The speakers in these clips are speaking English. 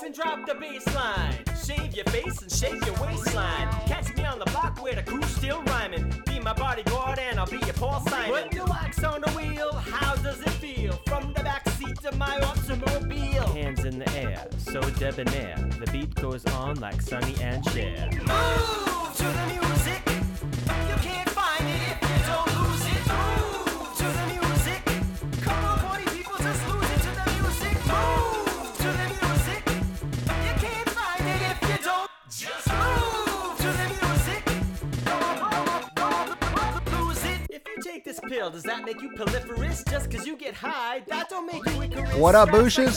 and drop the baseline. Shave your face and shake your waistline. Catch me on the block where the crew's still rhyming. Be my bodyguard and I'll be your Paul Simon. Put the wax on the wheel, how does it feel? From the backseat of my automobile. Hands in the air, so debonair. The beat goes on like Sonny and Cher. Move to the music. You can't find it if you don't lose it. Move to the music. Come on, party people, just lose it to the music. Move to the music. You can't find it if you don't. Just move to the music. Lose it. If you take this pill, does that make you proliferous? Just cause you get high, that don't make you Icarus. What up, Booshes?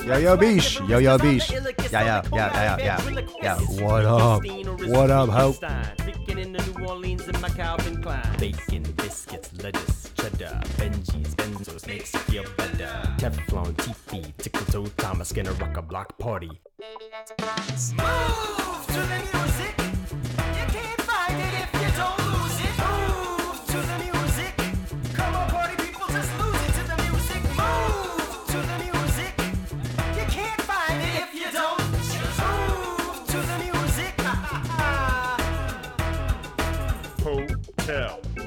Yo, Beesh. Yo, Beesh. Yeah. What up, Hope? Picking in the New Orleans in my Calvin Klein. Bacon, biscuits, lettuce, cheddar, Benji's, Benzos, makes you feel better. Teflon, TP, Tickle Toe, Thomas, gonna rock a block party. Move to the music. You can't find it if you don't lose it. Move to the music. Come on, party people, just lose it to the music. Move to the music. You can't find it if you don't. Just move to the music.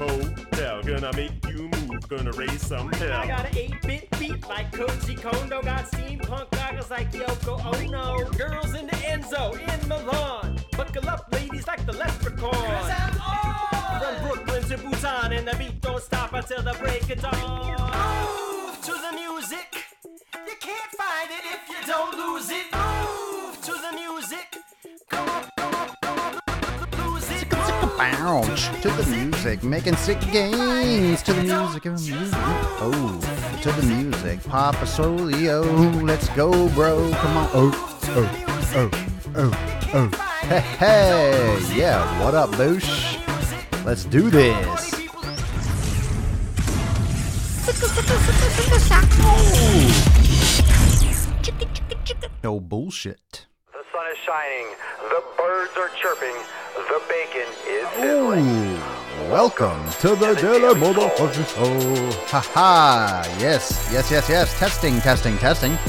Hotel, gonna make you move, gonna raise some hell. I got an 8-bit beat like Koji Kondo. Got steampunk goggles like Yoko Ono. Girls in the Enzo, in Milan. Buckle up, ladies, like the leprechaun. 'Cause I'm on. From Brooklyn to Bhutan, and the beat don't stop until the break of dawn. Move to the music. You can't find it if you don't lose it. Move to the music. Come on, lose it. Bounce to the music, making sick gains to the music. Oh, to the music. Papa Solio, let's go, bro. Come on. Oh. Hey, yeah. What up, Boosh? Let's do this. No bullshit. The sun is shining, the birds are chirping, the bacon is sizzling. Ooh, welcome to the Daily Motherfucking Show. Haha, yes. Testing. Testing, testing, testicles.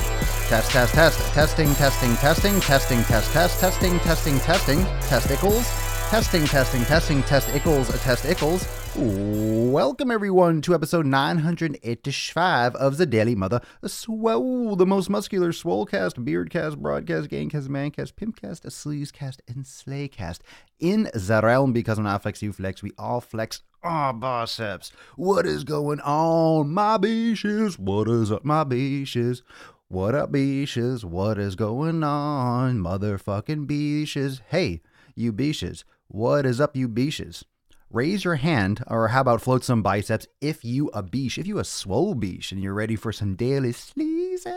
Welcome everyone to episode 985 of the Daily Mother Swole, the most muscular swolecast, beardcast, broadcast, gangcast, mancast, pimpcast, sleazecast, and slaycast in the realm, because when I flex, you flex, we all flex our biceps. What is going on, my beaches? What is up, my beaches? What up, beaches? What is going on, motherfucking beaches? Hey, you beaches. What is up, you beaches? Raise your hand, or how about float some biceps if you a beesh, if you a swole beesh, and you're ready for some daily sleaze.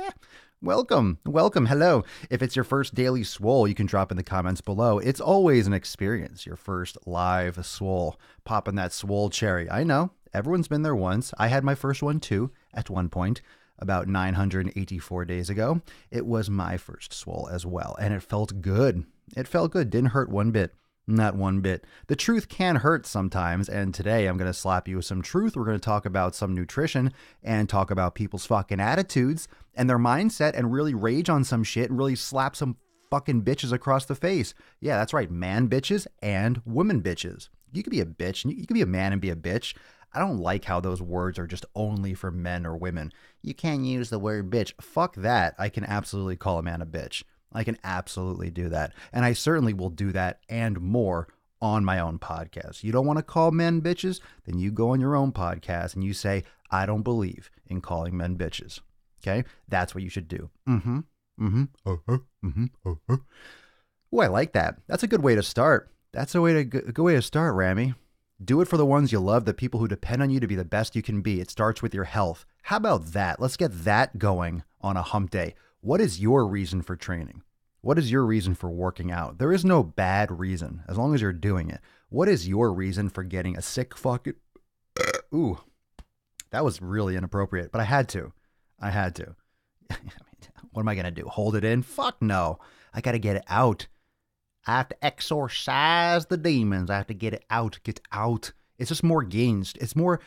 Welcome, hello. If it's your first daily swole, you can drop in the comments below. It's always an experience, your first live swole, popping that swole cherry. I know, everyone's been there once. I had my first one too, at one point, about 984 days ago. It was my first swole as well, and it felt good. Didn't hurt one bit. Not one bit. The truth can hurt sometimes, and today I'm going to slap you with some truth. We're going to talk about some nutrition and talk about people's fucking attitudes and their mindset, and really rage on some shit and really slap some fucking bitches across the face. Yeah, that's right. Man bitches and women bitches. You could be a bitch, and you could be a man and be a bitch. I don't like how those words are just only for men or women. You can't use the word bitch. Fuck that. I can absolutely call a man a bitch. I can absolutely do that. And I certainly will do that and more on my own podcast. You don't want to call men bitches? Then you go on your own podcast and you say, I don't believe in calling men bitches. Okay? That's what you should do. Oh, I like that. That's a good way to start. That's a good way to start, Rami. Do it for the ones you love, the people who depend on you to be the best you can be. It starts with your health. How about that? Let's get that going on a hump day. What is your reason for training? What is your reason for working out? There is no bad reason as long as you're doing it. What is your reason for getting a sick fucking... Ooh, that was really inappropriate, but I had to. What am I going to do? Hold it in? Fuck no. I got to get it out. I have to exorcise the demons. I have to get it out. Get out. It's just more gains. It's more...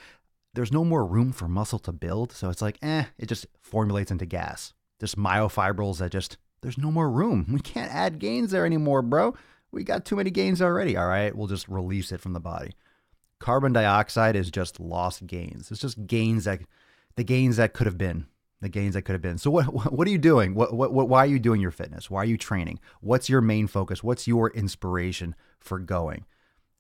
There's no more room for muscle to build. So it's like, it just formulates into gas. Just myofibrils that just There's no more room. We can't add gains there anymore, bro. We got too many gains already. All right, we'll just release it from the body. Carbon dioxide is just lost gains. It's just the gains that could have been. The gains that could have been. So what are you doing? Why are you doing your fitness? Why are you training? What's your main focus? What's your inspiration for going?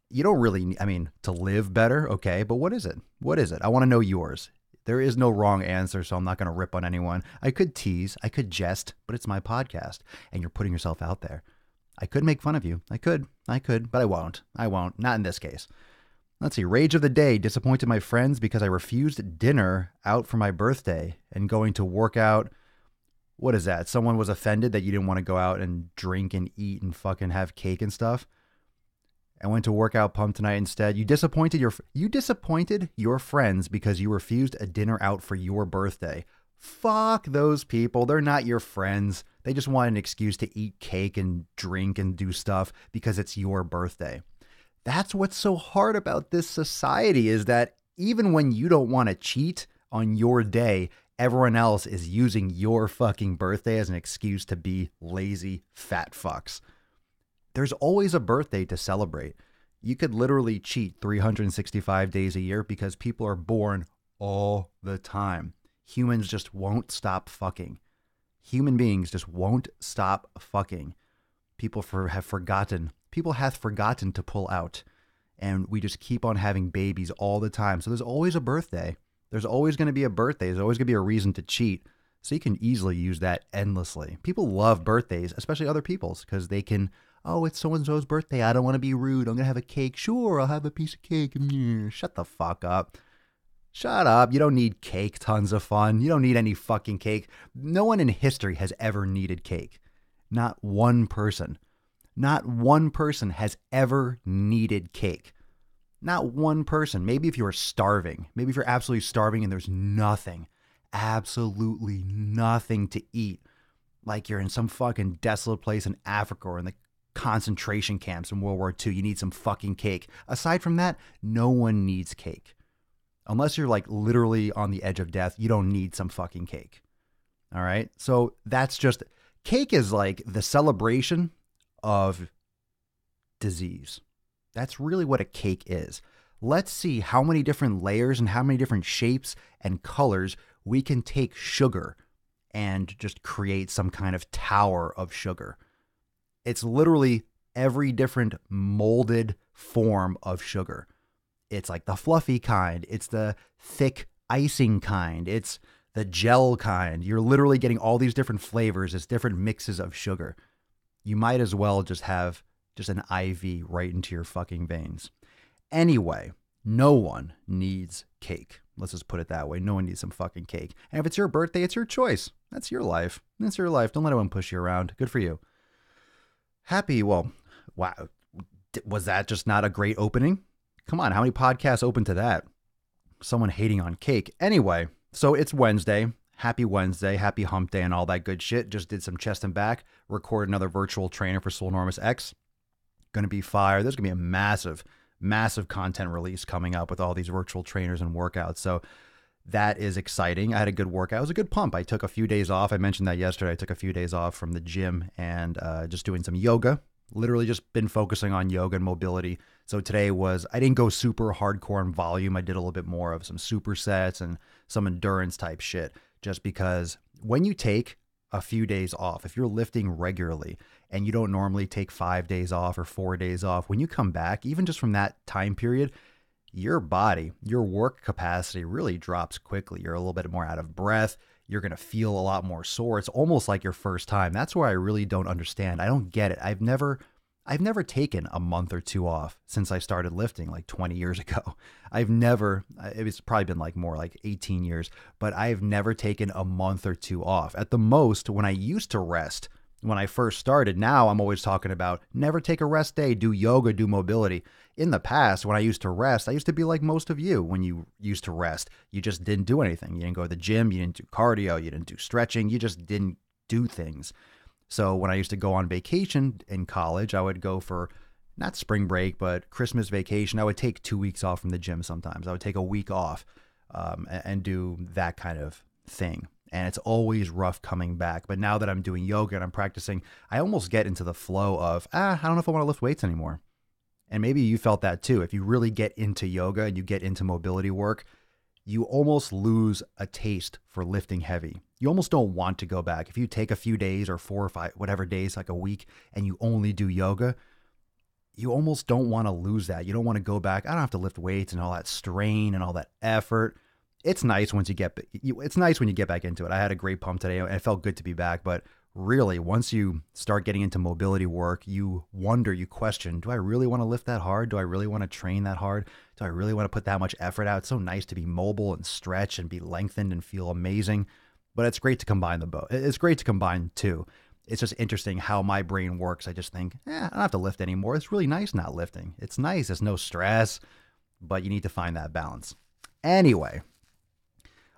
You don't really, to live better, okay, but what is it? What is it? I want to know yours. There is no wrong answer, so I'm not going to rip on anyone. I could tease, I could jest, but it's my podcast, and you're putting yourself out there. I could make fun of you. I could, but I won't. Not in this case. Let's see. Rage of the day. Disappointed my friends because I refused dinner out for my birthday and going to work out. What is that? Someone was offended that you didn't want to go out and drink and eat and fucking have cake and stuff. I went to work out pump tonight instead. You disappointed your friends because you refused a dinner out for your birthday. Fuck those people. They're not your friends. They just want an excuse to eat cake and drink and do stuff because it's your birthday. That's what's so hard about this society, is that even when you don't want to cheat on your day, everyone else is using your fucking birthday as an excuse to be lazy fat fucks. There's always a birthday to celebrate. You could literally cheat 365 days a year because people are born all the time. Humans just won't stop fucking. Human beings just won't stop fucking. People hath forgotten to pull out, and we just keep on having babies all the time. So there's always a birthday. There's always going to be a birthday. There's always going to be a reason to cheat. So you can easily use that endlessly. People love birthdays, especially other people's, because they can, oh, it's so-and-so's birthday. I don't want to be rude. I'm going to have a cake. Sure, I'll have a piece of cake. Shut the fuck up. Shut up. You don't need cake. Tons of fun. You don't need any fucking cake. No one in history has ever needed cake. Not one person. Not one person has ever needed cake. Not one person. Maybe if you were starving. Maybe if you're absolutely starving and there's nothing, absolutely nothing to eat. Like you're in some fucking desolate place in Africa or in the concentration camps in World War II. You need some fucking cake. Aside from that, no one needs cake. Unless you're like literally on the edge of death, you don't need some fucking cake. All right? So that's just, cake is like the celebration of disease. That's really what a cake is. Let's see how many different layers and how many different shapes and colors we can take sugar and just create some kind of tower of sugar. It's literally every different molded form of sugar. It's like the fluffy kind. It's the thick icing kind. It's the gel kind. You're literally getting all these different flavors. It's different mixes of sugar. You might as well just have just an IV right into your fucking veins. Anyway, no one needs cake. Let's just put it that way. No one needs some fucking cake. And if it's your birthday, it's your choice. That's your life. That's your life. Don't let anyone push you around. Good for you. Wow. Was that just not a great opening? Come on, how many podcasts open to that? Someone hating on cake. Anyway, so it's Wednesday. Happy Wednesday, happy hump day and all that good shit. Just did some chest and back, recorded another virtual trainer for Swole Enormous X. Going to be fire. There's going to be a massive content release coming up with all these virtual trainers and workouts. So that is exciting. I had a good workout. It was a good pump. I took a few days off. I mentioned that yesterday. I took a few days off from the gym and just doing some yoga. Literally just been focusing on yoga and mobility. So today I didn't go super hardcore on volume. I did a little bit more of some supersets and some endurance type shit. Just because when you take a few days off, if you're lifting regularly and you don't normally take 5 days off or 4 days off, when you come back, even just from that time period, your body, your work capacity really drops quickly. You're a little bit more out of breath. You're going to feel a lot more sore. It's almost like your first time. That's where I really don't understand. I don't get it. I've never taken a month or two off since I started lifting like 20 years ago. It's probably been like more like 18 years, but I've never taken a month or two off. At the most, when I used to rest, when I first started, now I'm always talking about never take a rest day, do yoga, do mobility. In the past, when I used to rest, I used to be like most of you when you used to rest. You just didn't do anything. You didn't go to the gym. You didn't do cardio. You didn't do stretching. You just didn't do things. So when I used to go on vacation in college, I would go for not spring break, but Christmas vacation. I would take 2 weeks off from the gym sometimes. I would take a week off and do that kind of thing. And it's always rough coming back. But now that I'm doing yoga and I'm practicing, I almost get into the flow of, I don't know if I want to lift weights anymore. And maybe you felt that too. If you really get into yoga and you get into mobility work, you almost lose a taste for lifting heavy. You almost don't want to go back. If you take a few days or 4 or 5, whatever days, like a week, and you only do yoga, you almost don't want to lose that. You don't want to go back. I don't have to lift weights and all that strain and all that effort. It's nice when you get back into it. I had a great pump today and it felt good to be back. But really, once you start getting into mobility work, you wonder, you question, do I really want to lift that hard? Do I really want to train that hard? Do I really want to put that much effort out? It's so nice to be mobile and stretch and be lengthened and feel amazing. But it's great to combine the both. It's great to combine two. It's just interesting how my brain works. I just think, I don't have to lift anymore. It's really nice not lifting. It's nice. There's no stress, but you need to find that balance. Anyway.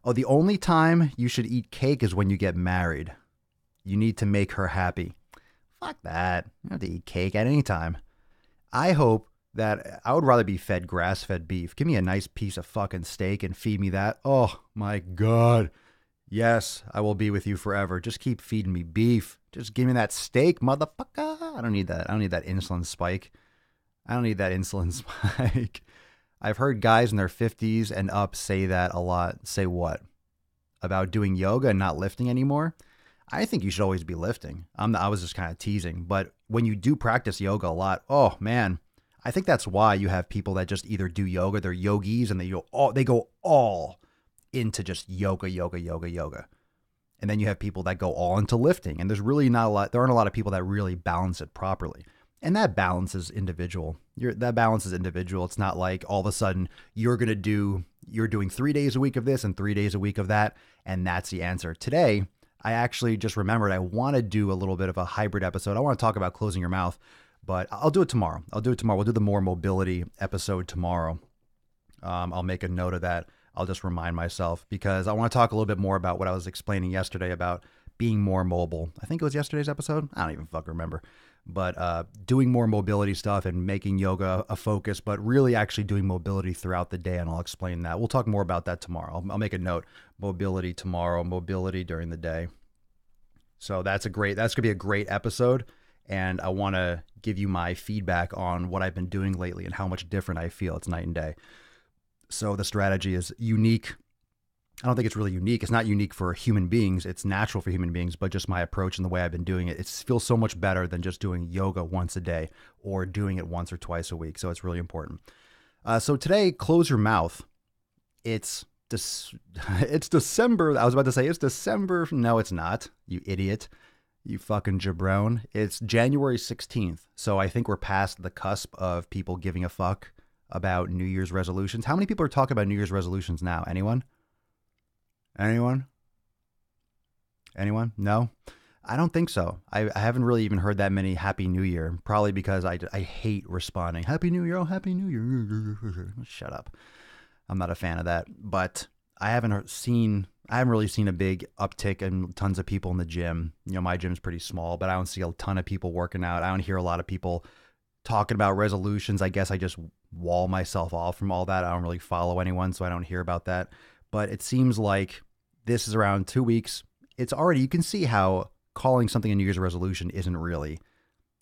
Oh, the only time you should eat cake is when you get married. You need to make her happy. Fuck that. You don't have to eat cake at any time. I hope that I would rather be fed grass-fed beef. Give me a nice piece of fucking steak and feed me that. Oh, my God. Yes, I will be with you forever. Just keep feeding me beef. Just give me that steak, motherfucker. I don't need that. I don't need that insulin spike. I don't need that insulin spike. I've heard guys in their 50s and up say that a lot. Say what? About doing yoga and not lifting anymore? I think you should always be lifting. I was just kind of teasing. But when you do practice yoga a lot, oh, man, I think that's why you have people that just either do yoga, they're yogis, and they go all into just yoga. And then you have people that go all into lifting. And there aren't a lot of people that really balance it properly. And that balance is individual. It's not like all of a sudden you're doing 3 days a week of this and 3 days a week of that, and that's the answer. Today, I actually just remembered I want to do a little bit of a hybrid episode. I want to talk about closing your mouth, but I'll do it tomorrow. We'll do the more mobility episode tomorrow. I'll make a note of that. I'll just remind myself because I want to talk a little bit more about what I was explaining yesterday about being more mobile. I think it was yesterday's episode. I don't even fucking remember. But doing more mobility stuff and making yoga a focus, but really actually doing mobility throughout the day. And I'll explain that. We'll talk more about that tomorrow. I'll make a note. Mobility tomorrow, mobility during the day. So that's going to be a great episode. And I want to give you my feedback on what I've been doing lately and how much different I feel. It's night and day. So the strategy is unique. I don't think it's really unique. It's not unique for human beings. It's natural for human beings, but just my approach and the way I've been doing it, it feels so much better than just doing yoga once a day or doing it once or twice a week. So it's really important. So today, close your mouth. It's December. I was about to say it's December. No, it's not. You idiot. You fucking jabron. It's January 16th. So I think we're past the cusp of people giving a fuck about New Year's resolutions. How many people are talking about New Year's resolutions now? Anyone? Anyone? No? I don't think so. I haven't really even heard that many Happy New Year, probably because I hate responding. Happy New Year, oh, Happy New Year. Shut up. I'm not a fan of that. But I haven't really seen a big uptick in tons of people in the gym. You know, my gym's pretty small, but I don't see a ton of people working out. I don't hear a lot of people talking about resolutions. I guess I just wall myself off from all that. I don't really follow anyone, so I don't hear about that. But it seems like this is around 2 weeks. It's already, you can see how calling something a New Year's resolution isn't really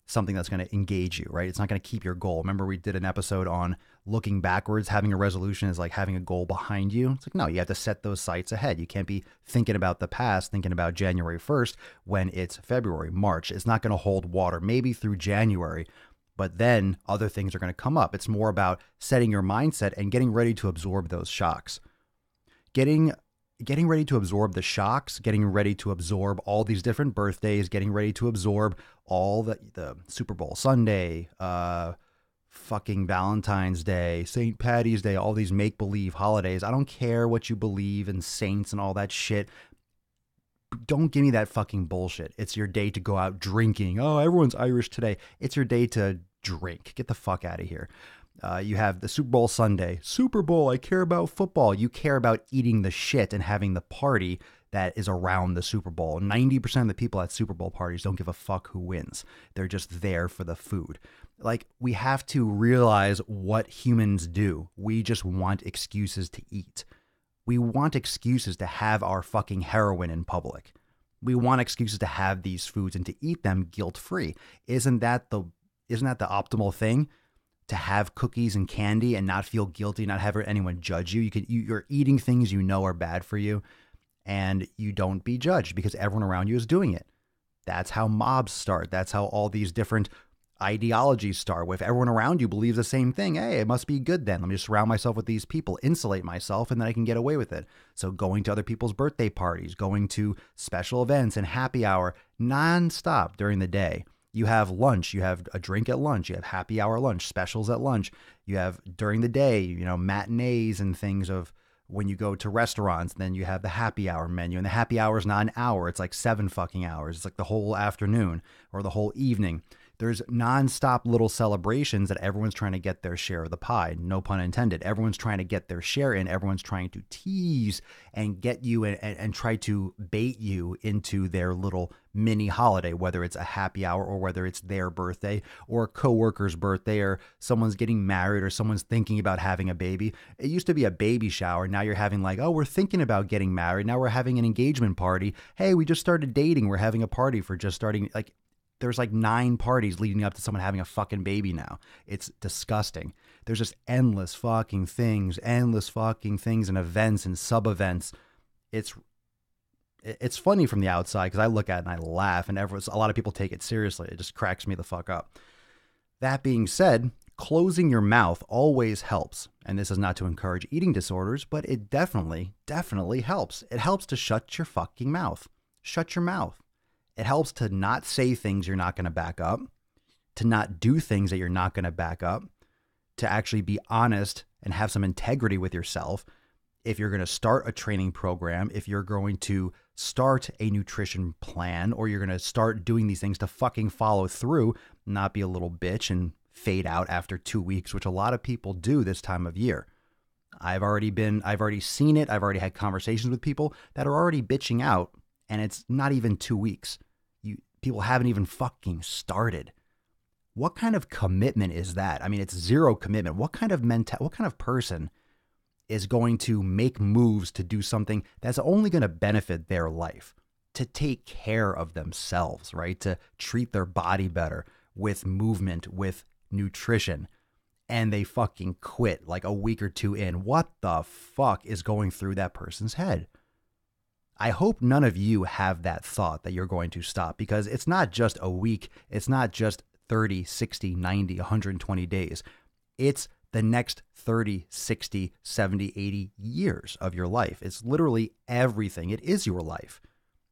something that's going to engage you, right? It's not going to keep your goal. Remember we did an episode on looking backwards. Having a resolution is like having a goal behind you. It's like, no, you have to set those sights ahead. You can't be thinking about the past, thinking about January 1st when it's February, March. It's not going to hold water, maybe through January, but then other things are going to come up. It's more about setting your mindset and getting ready to absorb those shocks. Getting ready to absorb the shocks, getting ready to absorb all these different birthdays, getting ready to absorb all the Super Bowl Sunday, fucking Valentine's Day, St. Patty's Day, all these make-believe holidays. I don't care what you believe in saints and all that shit. Don't give me that fucking bullshit. It's your day to go out drinking. Oh, everyone's Irish today. It's your day to drink. Get the fuck out of here. You have the Super Bowl Sunday. Super Bowl, I care about football. You care about eating the shit and having the party that is around the Super Bowl. 90% of the people at Super Bowl parties don't give a fuck who wins. They're just there for the food. Like, we have to realize what humans do. We just want excuses to eat. We want excuses to have our fucking heroin in public. We want excuses to have these foods and to eat them guilt-free. Isn't that the optimal thing? To have cookies and candy and not feel guilty, not have anyone judge you. You're eating things you know are bad for you, and you don't be judged because everyone around you is doing it. That's how mobs start. That's how all these different ideologies start. If everyone around you believes the same thing, hey, it must be good then. Let me just surround myself with these people, insulate myself, and then I can get away with it. So going to other people's birthday parties, going to special events and happy hour nonstop during the day. You have lunch, you have a drink at lunch, you have happy hour lunch, specials at lunch. You have during the day, matinees and things of when you go to restaurants, then you have the happy hour menu, and the happy hour is not an hour. It's like 7 fucking hours. It's like the whole afternoon or the whole evening. There's nonstop little celebrations that everyone's trying to get their share of the pie. No pun intended. Everyone's trying to get their share in. Everyone's trying to tease and get you and try to bait you into their little mini holiday, whether it's a happy hour or whether it's their birthday or a coworker's birthday or someone's getting married or someone's thinking about having a baby. It used to be a baby shower. Now you're having like, oh, we're thinking about getting married. Now we're having an engagement party. Hey, we just started dating. We're having a party for just starting. Like, there's like 9 parties leading up to someone having a fucking baby now. It's disgusting. There's just endless fucking things and events and sub-events. It's funny from the outside because I look at it and I laugh, and a lot of people take it seriously. It just cracks me the fuck up. That being said, closing your mouth always helps. And this is not to encourage eating disorders, but it definitely helps. It helps to shut your fucking mouth. Shut your mouth. It helps to not say things you're not going to back up, to not do things that you're not going to back up, to actually be honest and have some integrity with yourself. If you're going to start a training program, if you're going to start a nutrition plan, or you're going to start doing these things, to fucking follow through, not be a little bitch and fade out after 2 weeks, which a lot of people do this time of year. I've already seen it. I've already had conversations with people that are already bitching out, and it's not even 2 weeks. People haven't even fucking started. What kind of commitment is that? I mean, it's zero commitment. What kind of person is going to make moves to do something that's only going to benefit their life, to take care of themselves, right? To treat their body better with movement, with nutrition, and they fucking quit like a week or 2 in. What the fuck is going through that person's head? I hope none of you have that thought that you're going to stop, because it's not just a week. It's not just 30, 60, 90, 120 days. It's the next 30, 60, 70, 80 years of your life. It's literally everything. It is your life.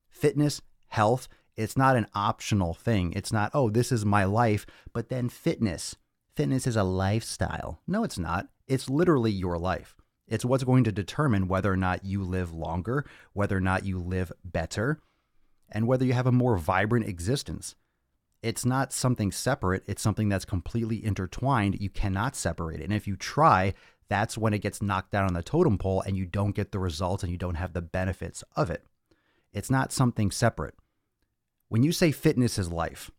Fitness, health, it's not an optional thing. It's not, oh, this is my life, but then fitness. Fitness is a lifestyle. No, it's not. It's literally your life. It's what's going to determine whether or not you live longer, whether or not you live better, and whether you have a more vibrant existence. It's not something separate. It's something that's completely intertwined. You cannot separate it. And if you try, that's when it gets knocked down on the totem pole and you don't get the results and you don't have the benefits of it. It's not something separate. When you say fitness is life,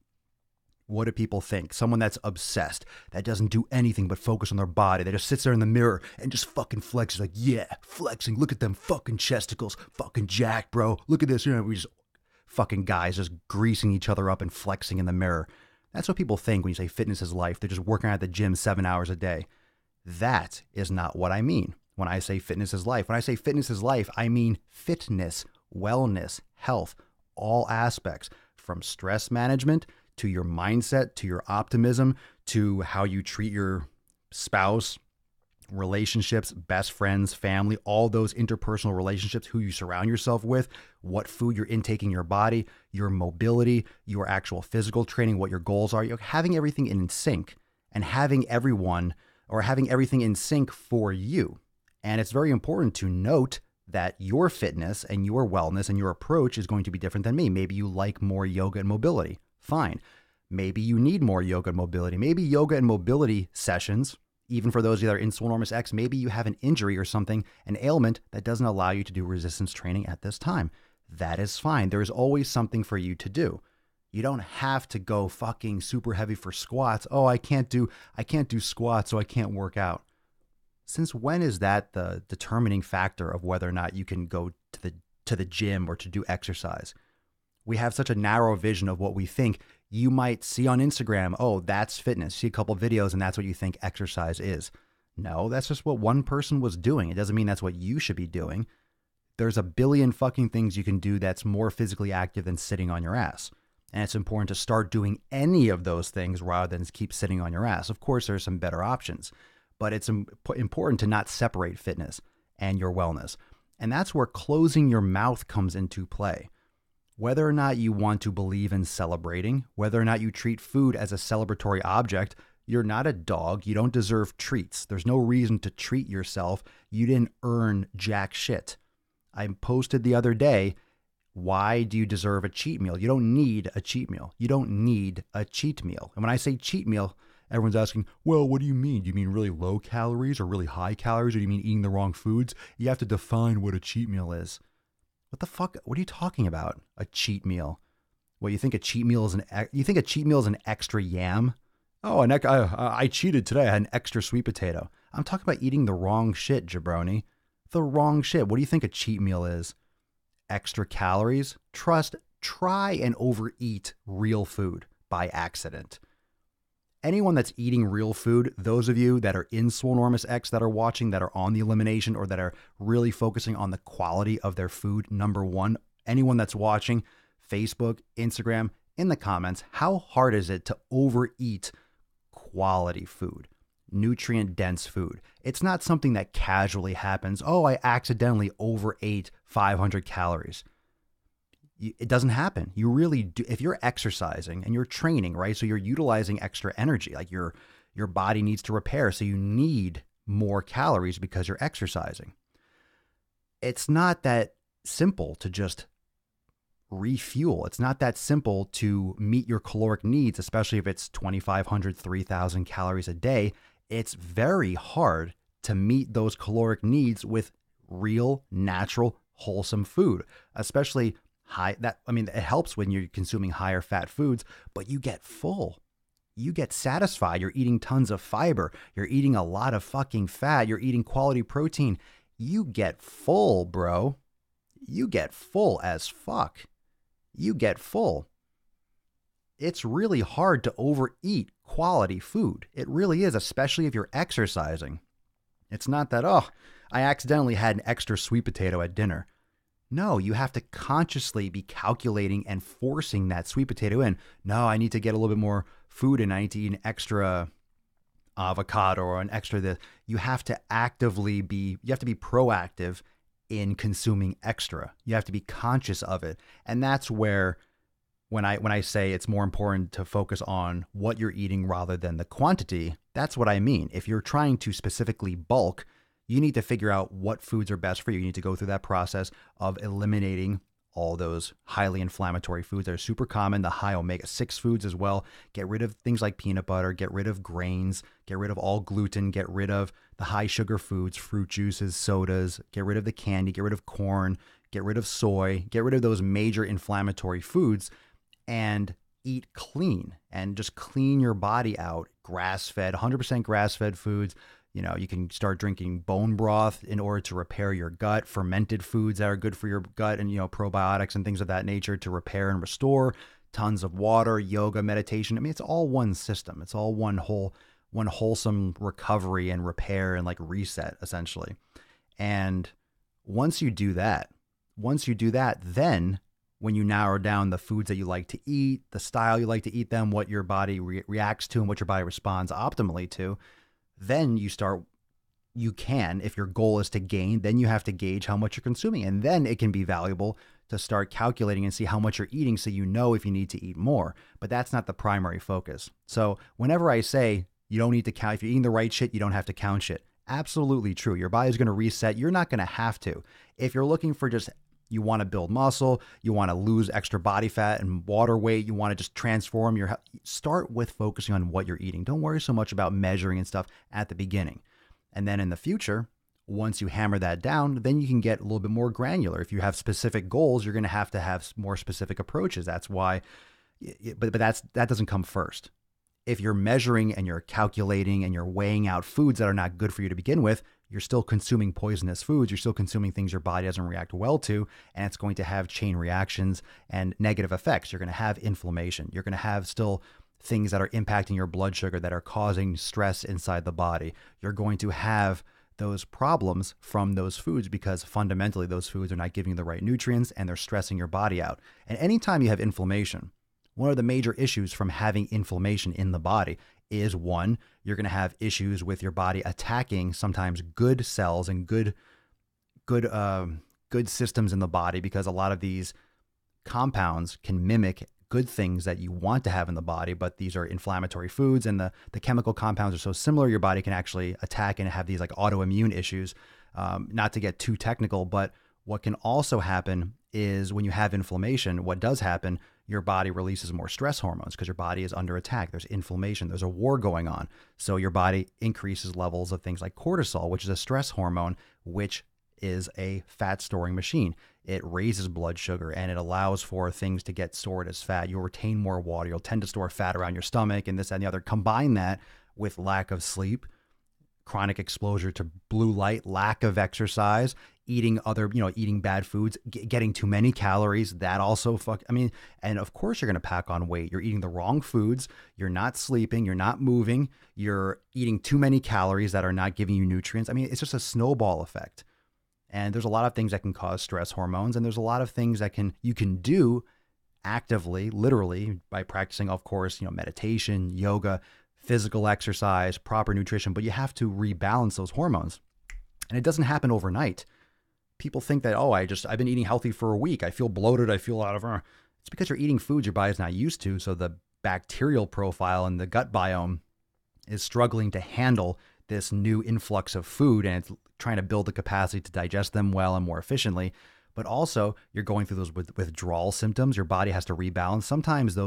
what do people think? Someone that's obsessed, that doesn't do anything but focus on their body, that just sits there in the mirror and just fucking flexes like, yeah, flexing. Look at them fucking chesticles, fucking jacked, bro. Look at this. We just fucking guys just greasing each other up and flexing in the mirror. That's what people think when you say fitness is life. They're just working out at the gym 7 hours a day. That is not what I mean when I say fitness is life. When I say fitness is life, I mean fitness, wellness, health, all aspects, from stress management to your mindset, to your optimism, to how you treat your spouse, relationships, best friends, family, all those interpersonal relationships, who you surround yourself with, what food you're intaking your body, your mobility, your actual physical training, what your goals are. You're having everything in sync and having everything in sync for you. And it's very important to note that your fitness and your wellness and your approach is going to be different than me. Maybe you like more yoga and mobility. Fine. Maybe you need more yoga and mobility. Maybe yoga and mobility sessions, even for those that are in Swolenormous X, maybe you have an injury or something, an ailment that doesn't allow you to do resistance training at this time. That is fine. There is always something for you to do. You don't have to go fucking super heavy for squats. Oh, I can't do squats, so I can't work out. Since when is that the determining factor of whether or not you can go to the gym or to do exercise? We have such a narrow vision of what we think. You might see on Instagram, oh, that's fitness. See a couple videos and that's what you think exercise is. No, that's just what one person was doing. It doesn't mean that's what you should be doing. There's a billion fucking things you can do that's more physically active than sitting on your ass. And it's important to start doing any of those things rather than keep sitting on your ass. Of course, there's some better options, but it's important to not separate fitness and your wellness. And that's where closing your mouth comes into play. Whether or not you want to believe in celebrating, whether or not you treat food as a celebratory object, you're not a dog. You don't deserve treats. There's no reason to treat yourself. You didn't earn jack shit. I posted the other day, why do you deserve a cheat meal? You don't need a cheat meal. You don't need a cheat meal. And when I say cheat meal, everyone's asking, well, what do you mean? Do you mean really low calories or really high calories? Or do you mean eating the wrong foods? You have to define what a cheat meal is. What the fuck? What are you talking about? A cheat meal? What, you think a cheat meal is an extra yam? Oh, I cheated today. I had an extra sweet potato. I'm talking about eating the wrong shit, jabroni. The wrong shit. What do you think a cheat meal is? Extra calories? Try and overeat real food by accident. Anyone that's eating real food, those of you that are in Swolenormous X that are watching, that are on the elimination or that are really focusing on the quality of their food, number one, anyone that's watching, Facebook, Instagram, in the comments, how hard is it to overeat quality food, nutrient-dense food? It's not something that casually happens. Oh, I accidentally overate 500 calories. It doesn't happen. You really do. If you're exercising and you're training, right? So you're utilizing extra energy, like your body needs to repair. So you need more calories because you're exercising. It's not that simple to just refuel. It's not that simple to meet your caloric needs, especially if it's 2,500, 3,000 calories a day. It's very hard to meet those caloric needs with real, natural, wholesome food, especially it helps when you're consuming higher fat foods, but you get full. You get satisfied. You're eating tons of fiber. You're eating a lot of fucking fat. You're eating quality protein. You get full, bro. You get full as fuck. You get full. It's really hard to overeat quality food. It really is, especially if you're exercising. It's not that, oh, I accidentally had an extra sweet potato at dinner. No, you have to consciously be calculating and forcing that sweet potato in. No, I need to get a little bit more food in. I need to eat an extra avocado or an extra this. You have to be proactive in consuming extra. You have to be conscious of it. And that's where, when I say it's more important to focus on what you're eating rather than the quantity, that's what I mean. If you're trying to specifically bulk, you need to figure out what foods are best for you. You need to go through that process of eliminating all those highly inflammatory foods that are super common, the high omega-6 foods as well. Get rid of things like peanut butter, get rid of grains, get rid of all gluten, get rid of the high sugar foods, fruit juices, sodas, get rid of the candy, get rid of corn, get rid of soy, get rid of those major inflammatory foods and eat clean and just clean your body out. Grass-fed, 100% grass-fed foods. You know, you can start drinking bone broth in order to repair your gut, fermented foods that are good for your gut and, probiotics and things of that nature to repair and restore, tons of water, yoga, meditation. I mean, it's all one system. It's all one wholesome recovery and repair and like reset essentially. And once you do that, then when you narrow down the foods that you like to eat, the style you like to eat them, what your body reacts to and what your body responds optimally to, then you can, if your goal is to gain, then you have to gauge how much you're consuming. And then it can be valuable to start calculating and see how much you're eating so you know if you need to eat more. But that's not the primary focus. So whenever I say you don't need to count, if you're eating the right shit, you don't have to count shit. Absolutely true. Your body's going to reset. You're not going to have to. If you're looking for you want to build muscle, you want to lose extra body fat and water weight, you want to just transform start with focusing on what you're eating. Don't worry so much about measuring and stuff at the beginning. And then in the future, once you hammer that down, then you can get a little bit more granular. If you have specific goals, you're going to have more specific approaches. That's why, but that doesn't come first. If you're measuring and you're calculating and you're weighing out foods that are not good for you to begin with, you're still consuming poisonous foods. You're still consuming things your body doesn't react well to, and it's going to have chain reactions and negative effects. You're going to have inflammation. You're going to have still things that are impacting your blood sugar that are causing stress inside the body. You're going to have those problems from those foods because fundamentally those foods are not giving you the right nutrients and they're stressing your body out. And anytime you have inflammation, one of the major issues from having inflammation in the body is, one, you're going to have issues with your body attacking sometimes good cells and good systems in the body, because a lot of these compounds can mimic good things that you want to have in the body, but these are inflammatory foods, and the chemical compounds are so similar, your body can actually attack and have these like autoimmune issues. Not to get too technical, but what can also happen is when you have inflammation, what does happen, your body releases more stress hormones because your body is under attack. There's inflammation. There's a war going on. So your body increases levels of things like cortisol, which is a stress hormone, which is a fat storing machine. It raises blood sugar and it allows for things to get stored as fat. You'll retain more water. You'll tend to store fat around your stomach and this and the other. Combine that with lack of sleep, chronic exposure to blue light, lack of exercise, eating bad foods, getting too many calories. That also and of course you're going to pack on weight. You're eating the wrong foods. You're not sleeping. You're not moving. You're eating too many calories that are not giving you nutrients. I mean, it's just a snowball effect. And there's a lot of things that can cause stress hormones. And there's a lot of things that you can do actively, literally, by practicing, of course, meditation, yoga, physical exercise, proper nutrition, but you have to rebalance those hormones. And it doesn't happen overnight. People think that, I've been eating healthy for a week. I feel bloated. I feel it's because you're eating foods your body's not used to. So the bacterial profile and the gut biome is struggling to handle this new influx of food, and it's trying to build the capacity to digest them well and more efficiently. But also you're going through those withdrawal symptoms. Your body has to rebalance. Sometimes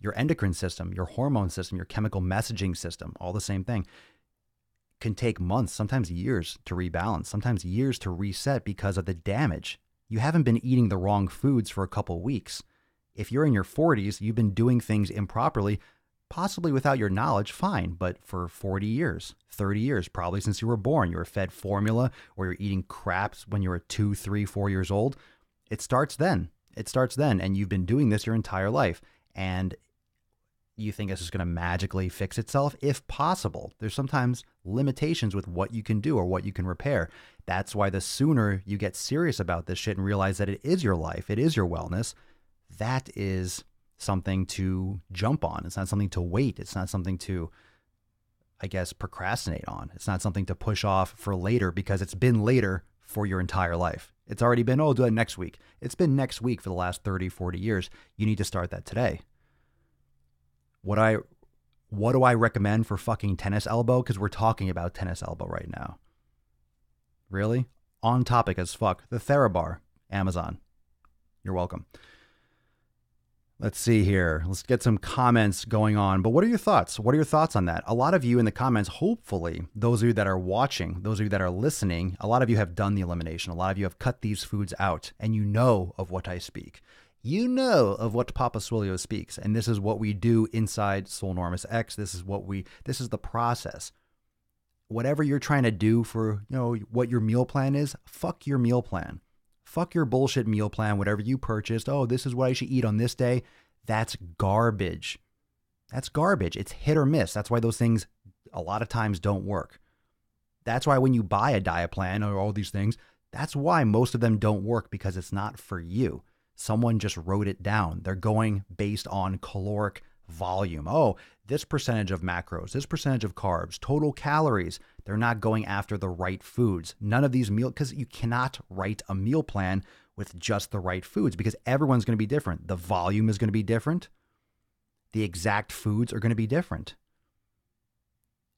your endocrine system, your hormone system, your chemical messaging system, all the same thing, can take months, sometimes years to rebalance, sometimes years to reset because of the damage. You haven't been eating the wrong foods for a couple weeks. If you're in your 40s, you've been doing things improperly, possibly without your knowledge, fine. But for 40 years, 30 years, probably since you were born, you were fed formula or you're eating craps when you were 2, 3, 4 years old. It starts then. And you've been doing this your entire life. And you think this is going to magically fix itself? If possible. There's sometimes limitations with what you can do or what you can repair. That's why the sooner you get serious about this shit and realize that it is your life, it is your wellness, that is something to jump on. It's not something to wait. It's not something to, procrastinate on. It's not something to push off for later because it's been later for your entire life. It's already been, do that next week. It's been next week for the last 30, 40 years. You need to start that today. What do I recommend for fucking tennis elbow? Because we're talking about tennis elbow right now. Really? On topic as fuck. The TheraBar, Amazon. You're welcome. Let's see here. Let's get some comments going on. But what are your thoughts? What are your thoughts on that? A lot of you in the comments, hopefully, those of you that are watching, those of you that are listening, a lot of you have done the elimination. A lot of you have cut these foods out, and you know of what I speak. You know of what Papa Swole speaks, and this is what we do inside Swolenormous X. This is the process. Whatever you're trying to do for, what your meal plan is, fuck your meal plan. Fuck your bullshit meal plan, whatever you purchased. This is what I should eat on this day. That's garbage. That's garbage. It's hit or miss. That's why those things a lot of times don't work. That's why when you buy a diet plan or all these things, that's why most of them don't work, because it's not for you. Someone just wrote it down. They're going based on caloric volume. This percentage of macros, this percentage of carbs, total calories. They're not going after the right foods. None of these because you cannot write a meal plan with just the right foods, because everyone's going to be different. The volume is going to be different. The exact foods are going to be different.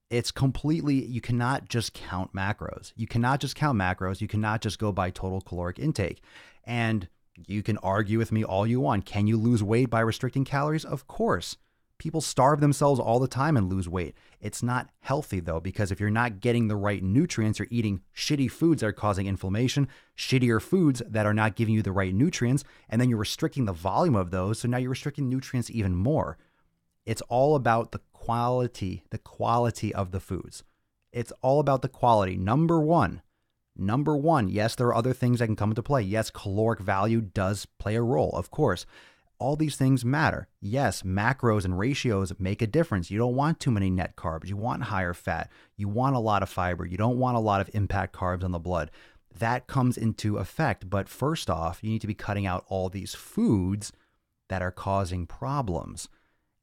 It's completely, you cannot just count macros. You cannot just go by total caloric intake. And you can argue with me all you want. Can you lose weight by restricting calories? Of course. People starve themselves all the time and lose weight. It's not healthy though, because if you're not getting the right nutrients, you're eating shitty foods that are causing inflammation, shittier foods that are not giving you the right nutrients, and then you're restricting the volume of those. So now you're restricting nutrients even more. It's all about the quality of the foods. It's all about the quality. Number one, yes, there are other things that can come into play. Yes, caloric value does play a role, of course. All these things matter. Yes, macros and ratios make a difference. You don't want too many net carbs. You want higher fat. You want a lot of fiber. You don't want a lot of impact carbs on the blood. That comes into effect. But first off, you need to be cutting out all these foods that are causing problems.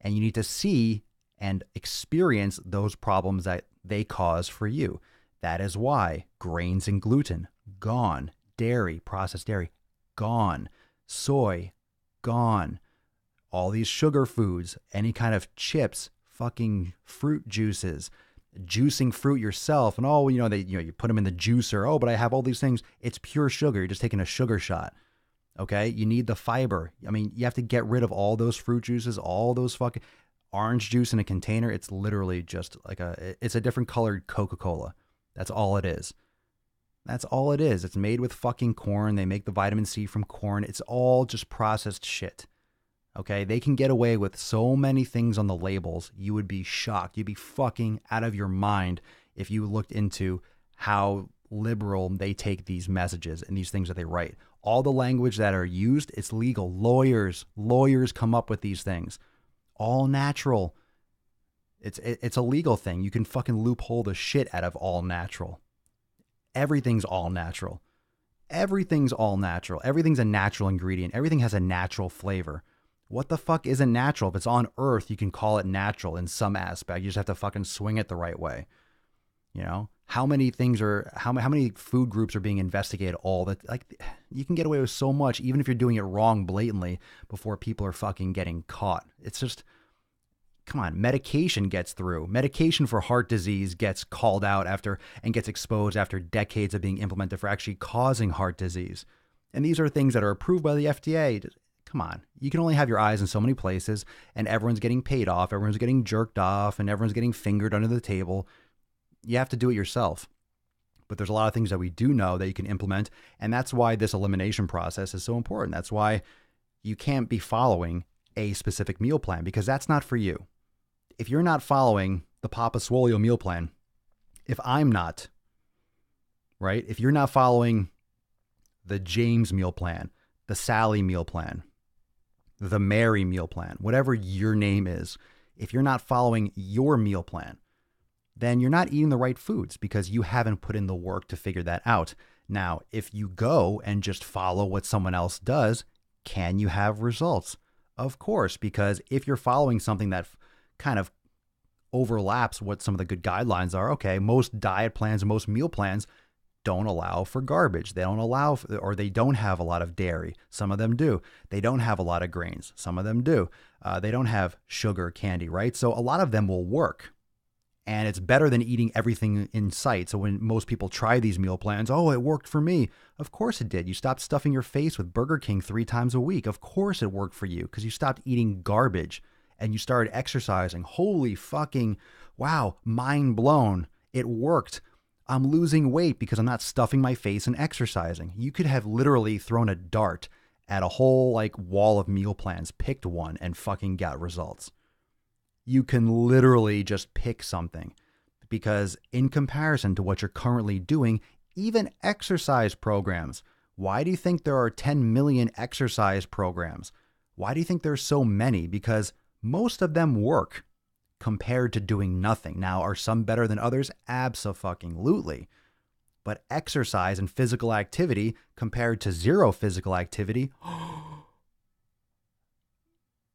And you need to see and experience those problems that they cause for you. That is why grains and gluten, gone. Dairy, processed dairy, gone. Soy, gone. All these sugar foods, any kind of chips, fucking fruit juices, juicing fruit yourself, and you put them in the juicer. Oh, but I have all these things. It's pure sugar. You're just taking a sugar shot. Okay, you need the fiber. I mean, you have to get rid of all those fruit juices, all those fucking orange juice in a container. It's literally just like it's a different colored Coca-Cola. That's all it is. That's all it is. It's made with fucking corn. They make the vitamin C from corn. It's all just processed shit. Okay? They can get away with so many things on the labels. You would be shocked. You'd be fucking out of your mind if you looked into how liberal they take these messages and these things that they write. All the language that are used, it's legal. Lawyers come up with these things. All natural. It's a legal thing. You can fucking loophole the shit out of all natural. Everything's all natural. Everything's all natural. Everything's a natural ingredient. Everything has a natural flavor. What the fuck isn't natural? If it's on Earth, you can call it natural in some aspect. You just have to fucking swing it the right way. You know? How many food groups are being investigated you can get away with so much, even if you're doing it wrong blatantly, before people are fucking getting caught. It's just, come on, medication gets through. Medication for heart disease gets called out and gets exposed after decades of being implemented for actually causing heart disease. And these are things that are approved by the FDA. Come on, you can only have your eyes in so many places, and everyone's getting paid off, everyone's getting jerked off, and everyone's getting fingered under the table. You have to do it yourself. But there's a lot of things that we do know that you can implement, and that's why this elimination process is so important. That's why you can't be following a specific meal plan, because that's not for you. If you're not following the Papa Swole meal plan, if I'm not, right? If you're not following the James meal plan, the Sally meal plan, the Mary meal plan, whatever your name is, if you're not following your meal plan, then you're not eating the right foods because you haven't put in the work to figure that out. Now, if you go and just follow what someone else does, can you have results? Of course, because if you're following something that kind of overlaps what some of the good guidelines are, okay, most diet plans and most meal plans don't allow for garbage. They don't allow, or they don't have a lot of dairy. Some of them do. They don't have a lot of grains. Some of them do. They don't have sugar, candy, right? So a lot of them will work. And it's better than eating everything in sight. So when most people try these meal plans, oh, it worked for me. Of course it did. You stopped stuffing your face with Burger King 3 times a week. Of course it worked for you because you stopped eating garbage and you started exercising. Holy fucking, wow, mind blown. It worked. I'm losing weight because I'm not stuffing my face and exercising. You could have literally thrown a dart at a whole wall of meal plans, picked one, and fucking got results. You can literally just pick something because in comparison to what you're currently doing, even exercise programs, why do you think there are 10 million exercise programs? Why do you think there's so many? Because most of them work compared to doing nothing. Now, are some better than others? Abso-fucking-lutely. But exercise and physical activity compared to zero physical activity,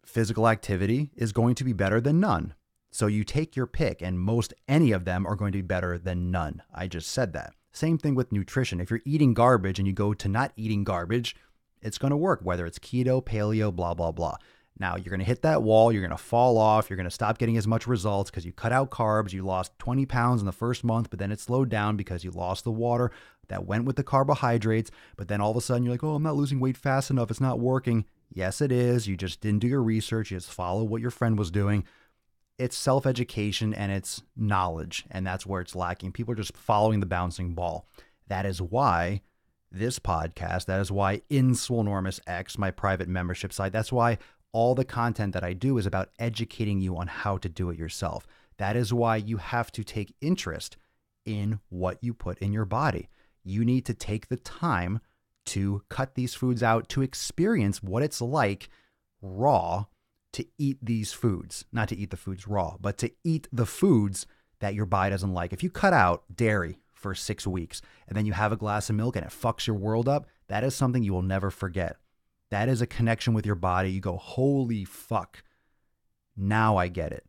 physical activity is going to be better than none. So you take your pick, and any of them are going to be better than none. I just said that. Same thing with nutrition. If you're eating garbage and you go to not eating garbage, it's going to work, whether it's keto, paleo, blah, blah, blah. Now, you're going to hit that wall. You're going to fall off. You're going to stop getting as much results because you cut out carbs. You lost 20 pounds in the first month, but then it slowed down because you lost the water that went with the carbohydrates. But then all of a sudden, you're like, oh, I'm not losing weight fast enough. It's not working. Yes, it is. You just didn't do your research. You just follow what your friend was doing. It's self-education and it's knowledge, and that's where it's lacking. People are just following the bouncing ball. That is why this podcast, that is why in Swolenormous X, my private membership site, that's why all the content that I do is about educating you on how to do it yourself. That is why you have to take interest in what you put in your body. You need to take the time to cut these foods out, to experience what it's like raw to eat these foods. Not to eat the foods raw, but to eat the foods that your body doesn't like. If you cut out dairy for 6 weeks and then you have a glass of milk and it fucks your world up, that is something you will never forget. That is a connection with your body. You go, holy fuck, now I get it.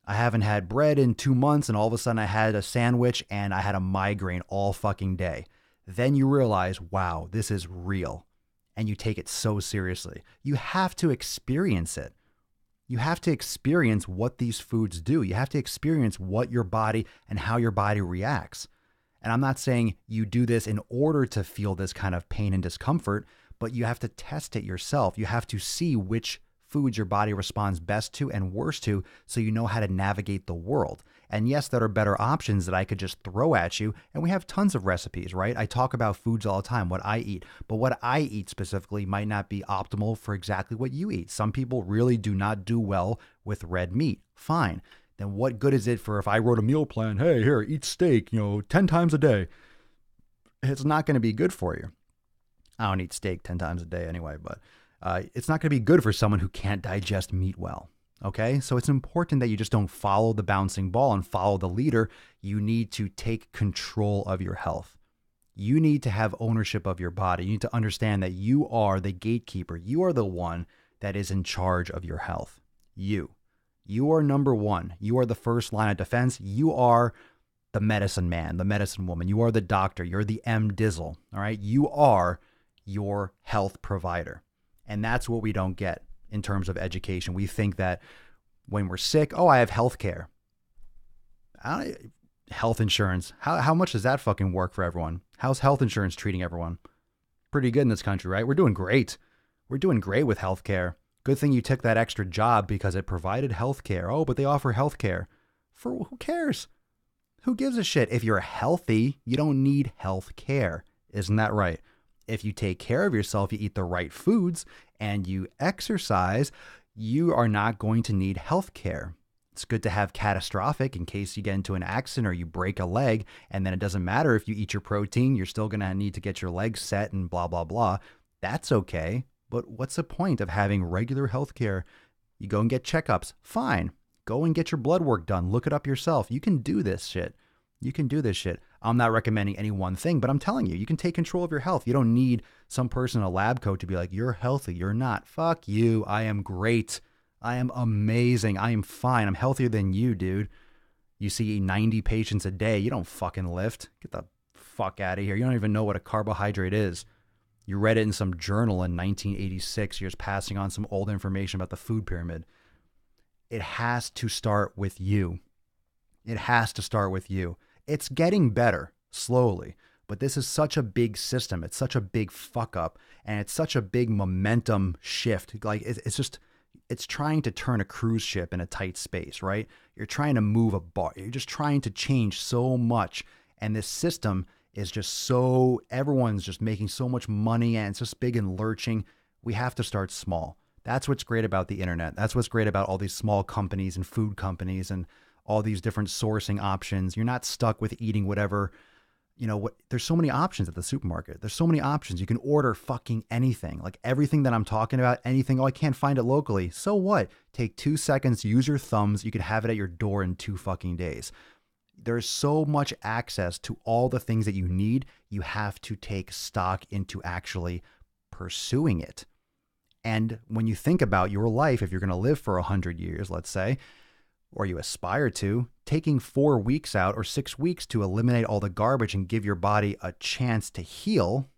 I haven't had bread in 2 months and all of a sudden I had a sandwich and I had a migraine all fucking day. Then you realize, wow, this is real. And you take it so seriously. You have to experience it. You have to experience what these foods do. You have to experience what your body and how your body reacts. And I'm not saying you do this in order to feel this kind of pain and discomfort, but you have to test it yourself. You have to see which foods your body responds best to and worst to, so you know how to navigate the world. And yes, there are better options that I could just throw at you, and we have tons of recipes, right? I talk about foods all the time, what I eat, but what I eat specifically might not be optimal for exactly what you eat. Some people really do not do well with red meat. Fine. Then what good is it for if I wrote a meal plan, hey, here, eat steak, 10 times a day? It's not going to be good for you. I don't eat steak 10 times a day anyway, but it's not going to be good for someone who can't digest meat well. Okay, so it's important that you just don't follow the bouncing ball and follow the leader. You need to take control of your health. You need to have ownership of your body. You need to understand that you are the gatekeeper. You are the one that is in charge of your health. You are number one. You are the first line of defense. You are the medicine man, the medicine woman. You are the doctor. You're the MDizzle. All right, you are your health provider. And that's what we don't get in terms of education. We think that when we're sick, I have health care. Health insurance. How much does that fucking work for everyone? How's health insurance treating everyone? Pretty good in this country, right? We're doing great. We're doing great with health care. Good thing you took that extra job because it provided health care. Oh, but they offer health care. For who cares? Who gives a shit? If you're healthy, you don't need health care. Isn't that right? If you take care of yourself, you eat the right foods, and you exercise, you are not going to need health care. It's good to have catastrophic in case you get into an accident or you break a leg, and then it doesn't matter if you eat your protein, you're still going to need to get your legs set and blah, blah, blah. That's okay. But what's the point of having regular health care? You go and get checkups. Fine. Go and get your blood work done. Look it up yourself. You can do this shit. You can do this shit. I'm not recommending any one thing, but I'm telling you, you can take control of your health. You don't need some person in a lab coat to be like, you're healthy. You're not. Fuck you. I am great. I am amazing. I am fine. I'm healthier than you, dude. You see 90 patients a day. You don't fucking lift. Get the fuck out of here. You don't even know what a carbohydrate is. You read it in some journal in 1986. You're just passing on some old information about the food pyramid. It has to start with you. It has to start with you. It's getting better slowly, but this is such a big system. It's such a big fuck up, and it's such a big momentum shift. Like it's trying to turn a cruise ship in a tight space, right? You're trying to move a bar. You're just trying to change so much, and this system is just everyone's just making so much money, and it's just big and lurching. We have to start small. That's what's great about the internet. That's what's great about all these small companies and food companies and all these different sourcing options. You're not stuck with eating whatever, there's so many options at the supermarket. There's so many options. You can order fucking anything, like everything that I'm talking about, anything. Oh, I can't find it locally. So what? Take 2 seconds, use your thumbs. You could have it at your door in 2 fucking days. There's so much access to all the things that you need. You have to take stock into actually pursuing it. And when you think about your life, if you're going to live for 100 years, let's say, or you aspire to, taking 4 weeks out or 6 weeks to eliminate all the garbage and give your body a chance to heal,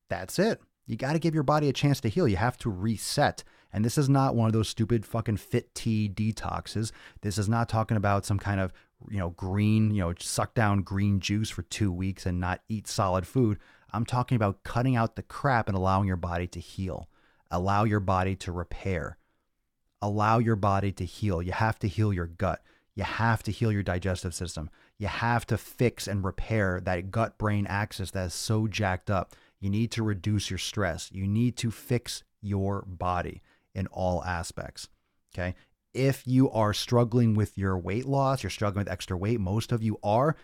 that's it. You got to give your body a chance to heal. You have to reset. And this is not one of those stupid fucking fit tea detoxes. This is not talking about some kind of, green, suck down green juice for 2 weeks and not eat solid food. I'm talking about cutting out the crap and allowing your body to heal. Allow your body to repair. Allow your body to heal. You have to heal your gut. You have to heal your digestive system. You have to fix and repair that gut-brain axis that is so jacked up. You need to reduce your stress. You need to fix your body in all aspects. Okay? If you are struggling with your weight loss, you're struggling with extra weight, most of you are,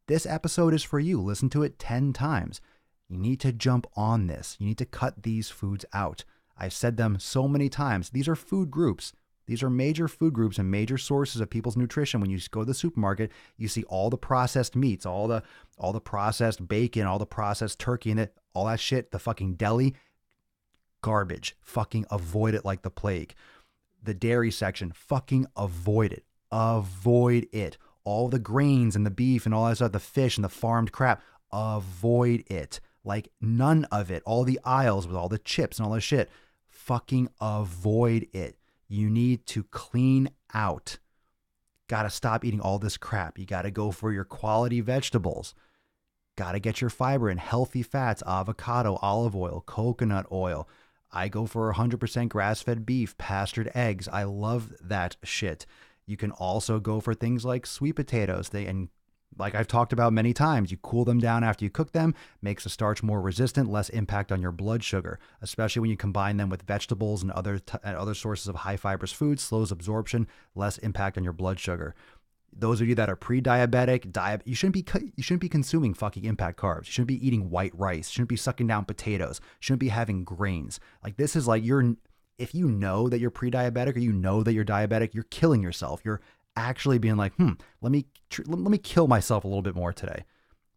this episode is for you. Listen to it 10 times. You need to jump on this. You need to cut these foods out. I've said them so many times. These are food groups. These are major food groups and major sources of people's nutrition. When you go to the supermarket, you see all the processed meats, all the processed bacon, all the processed turkey in it, all that shit, the fucking deli, garbage. Fucking avoid it like the plague. The dairy section, fucking avoid it. Avoid it. All the grains and the beef and all that stuff, the fish and the farmed crap, avoid it. Like none of it. All the aisles with all the chips and all that shit, fucking avoid it. You need to clean out. Got to stop eating all this crap. You got to go for your quality vegetables. Got to get your fiber in healthy fats, avocado, olive oil, coconut oil. I go for 100% grass-fed beef, pastured eggs. I love that shit. You can also go for things like sweet potatoes. And like I've talked about many times, you cool them down after you cook them, makes the starch more resistant, less impact on your blood sugar, especially when you combine them with vegetables and other sources of high fibrous foods, slows absorption, less impact on your blood sugar. Those of you that are pre-diabetic, you shouldn't be consuming fucking impact carbs. You shouldn't be eating white rice. You shouldn't be sucking down potatoes. You shouldn't be having grains. Like this is like if you know that you're pre-diabetic or you know that you're diabetic, you're killing yourself. You're actually being like, let me kill myself a little bit more today.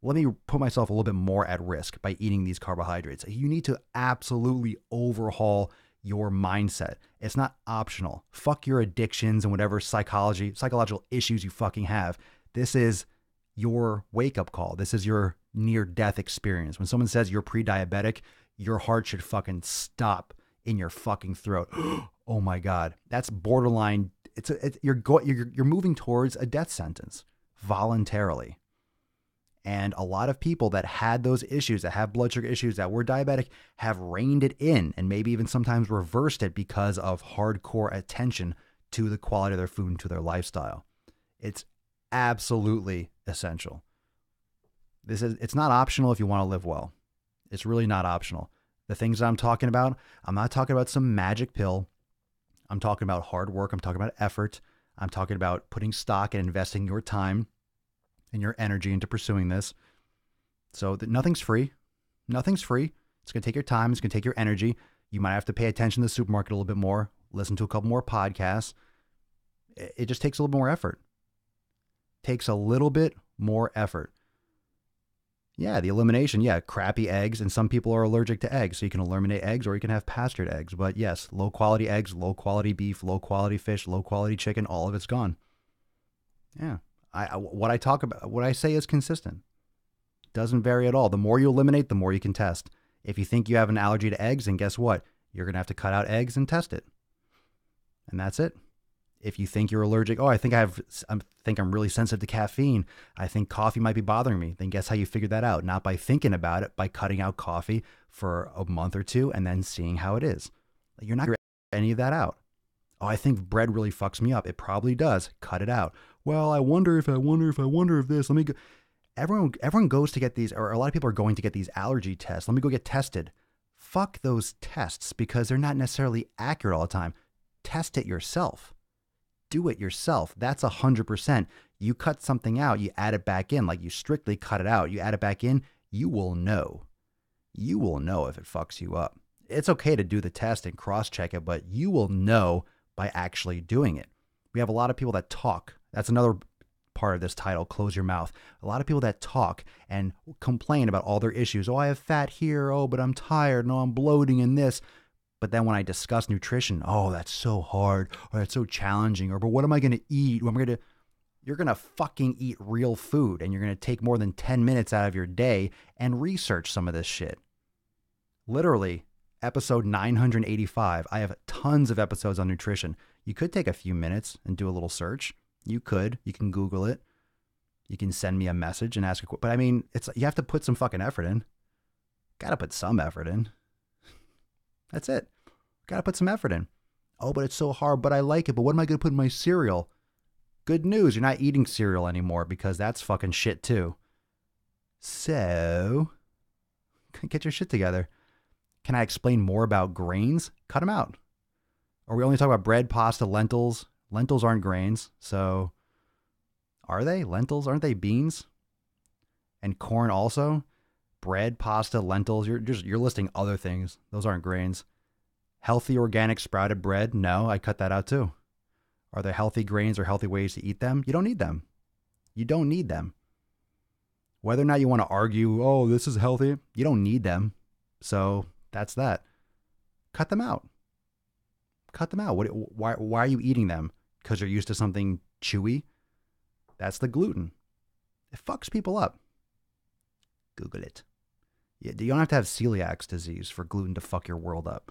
Let me put myself a little bit more at risk by eating these carbohydrates. You need to absolutely overhaul your mindset. It's not optional. Fuck your addictions and whatever psychological issues you fucking have. This is your wake-up call. This is your near-death experience. When someone says you're pre-diabetic, your heart should fucking stop in your fucking throat. Oh my God. That's borderline. You're moving towards a death sentence voluntarily. And a lot of people that had those issues, that have blood sugar issues, that were diabetic, have reined it in and maybe even sometimes reversed it because of hardcore attention to the quality of their food and to their lifestyle. It's absolutely essential. It's not optional if you want to live well. It's really not optional. The things that I'm talking about, I'm not talking about some magic pill. I'm talking about hard work. I'm talking about effort. I'm talking about putting stock and investing your time and your energy into pursuing this. So nothing's free. Nothing's free. It's going to take your time. It's going to take your energy. You might have to pay attention to the supermarket a little bit more, listen to a couple more podcasts. It just takes a little more effort. Takes a little bit more effort. Yeah, the elimination. Yeah, crappy eggs. And some people are allergic to eggs. So you can eliminate eggs or you can have pastured eggs. But yes, low quality eggs, low quality beef, low quality fish, low quality chicken, all of it's gone. Yeah. What I say is consistent. Doesn't vary at all. The more you eliminate, the more you can test. If you think you have an allergy to eggs, then guess what? You're going to have to cut out eggs and test it. And that's it. If you think you're allergic, I think I'm really sensitive to caffeine. I think coffee might be bothering me. Then guess how you figure that out? Not by thinking about it, by cutting out coffee for a month or two and then seeing how it is. You're not going to any of that out. Oh, I think bread really fucks me up. It probably does. Cut it out. Well, I wonder if this, let me go. Everyone goes to get these, or a lot of people are going to get these allergy tests. Let me go get tested. Fuck those tests because they're not necessarily accurate all the time. Test it yourself. Do it yourself. That's 100%. You cut something out, you add it back in, like you strictly cut it out. You add it back in, you will know. You will know if it fucks you up. It's okay to do the test and cross-check it, but you will know by actually doing it. We have a lot of people that talk. That's another part of this title, Close Your Mouth. A lot of people that talk and complain about all their issues. Oh, I have fat here. Oh, but I'm tired. No, I'm bloating in this. But then when I discuss nutrition, oh, that's so hard, or that's so challenging, or but what am I going to eat? You're going to fucking eat real food, and you're going to take more than 10 minutes out of your day and research some of this shit. Literally, episode 985. I have tons of episodes on nutrition. You could take a few minutes and do a little search. You can Google it. You can send me a message and ask a question. But I mean, you have to put some fucking effort in. Got to put some effort in. That's it. Got to put some effort in. Oh, but it's so hard, but I like it. But what am I going to put in my cereal? Good news. You're not eating cereal anymore because that's fucking shit too. So, get your shit together. Can I explain more about grains? Cut them out. Are we only talking about bread, pasta, lentils, Lentils aren't grains, so are they? Lentils, aren't they beans? And corn also? Bread, pasta, lentils, you're listing other things. Those aren't grains. Healthy organic sprouted bread? No, I cut that out too. Are there healthy grains or healthy ways to eat them? You don't need them. You don't need them. Whether or not you want to argue, oh, this is healthy, you don't need them. So that's that. Cut them out. Cut them out. Why are you eating them? Because you're used to something chewy? That's the gluten. It fucks people up. Google it. You don't have to have celiac disease for gluten to fuck your world up.